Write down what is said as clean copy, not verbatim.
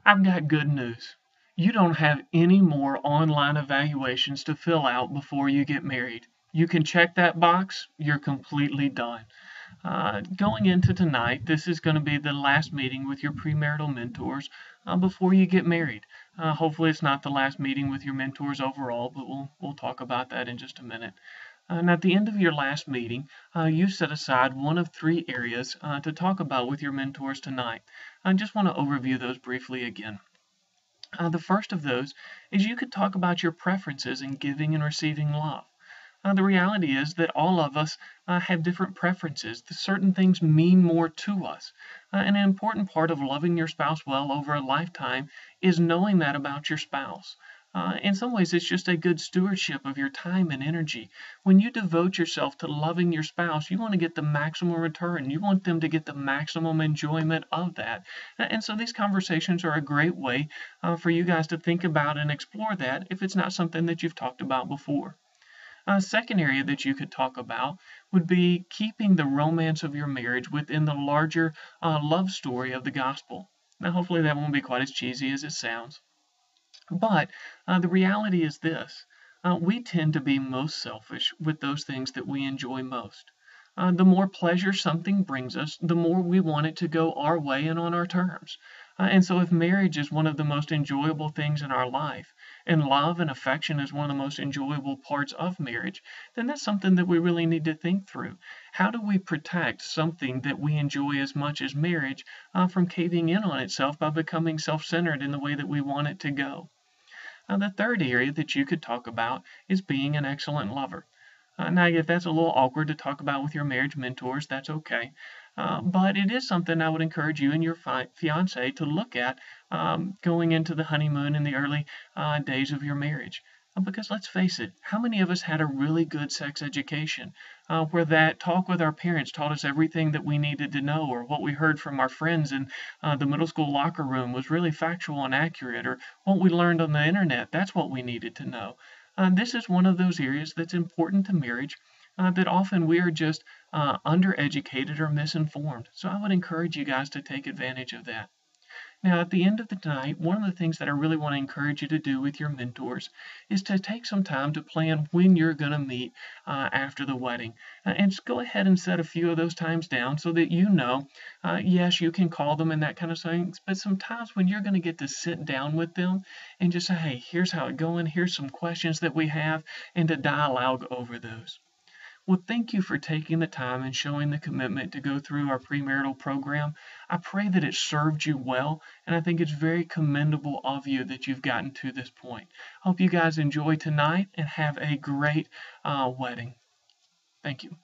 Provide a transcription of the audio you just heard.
I've got good news. You don't have any more online evaluations to fill out before you get married. You can check that box. You're completely done. Going into tonight, this is going to be the last meeting with your premarital mentors before you get married. Hopefully, it's not the last meeting with your mentors overall, but we'll talk about that in just a minute. And at the end of your last meeting, you set aside one of three areas to talk about with your mentors tonight. I just want to overview those briefly again. The first of those is you could talk about your preferences in giving and receiving love. The reality is that all of us have different preferences. Certain things mean more to us. And an important part of loving your spouse well over a lifetime is knowing that about your spouse. In some ways, it's just a good stewardship of your time and energy. When you devote yourself to loving your spouse, you want to get the maximum return. You want them to get the maximum enjoyment of that. And so these conversations are a great way for you guys to think about and explore that if it's not something that you've talked about before. A second area that you could talk about would be keeping the romance of your marriage within the larger love story of the gospel. Now, hopefully, that won't be quite as cheesy as it sounds. But the reality is this: we tend to be most selfish with those things that we enjoy most. The more pleasure something brings us, the more we want it to go our way and on our terms. And so, if marriage is one of the most enjoyable things in our life, and love and affection is one of the most enjoyable parts of marriage, then that's something that we really need to think through. How do we protect something that we enjoy as much as marriage from caving in on itself by becoming self centered in the way that we want it to go? The third area that you could talk about is being an excellent lover. Now, if that's a little awkward to talk about with your marriage mentors, that's okay. But it is something I would encourage you and your fiance to look at going into the honeymoon in the early days of your marriage. Because let's face it, how many of us had a really good sex education where that talk with our parents taught us everything that we needed to know, or what we heard from our friends in the middle school locker room was really factual and accurate, or what we learned on the internet, that's what we needed to know. This is one of those areas that's important to marriage that often we are just undereducated or misinformed. So I would encourage you guys to take advantage of that. Now, at the end of the night, one of the things that I really want to encourage you to do with your mentors is to take some time to plan when you're going to meet after the wedding. And just go ahead and set a few of those times down so that you know, yes, you can call them and that kind of thing, but sometimes when you're going to get to sit down with them and just say, hey, here's how it's going, here's some questions that we have, and to dialogue over those. Well, thank you for taking the time and showing the commitment to go through our premarital program. I pray that it served you well, and I think it's very commendable of you that you've gotten to this point. Hope you guys enjoy tonight and have a great wedding. Thank you.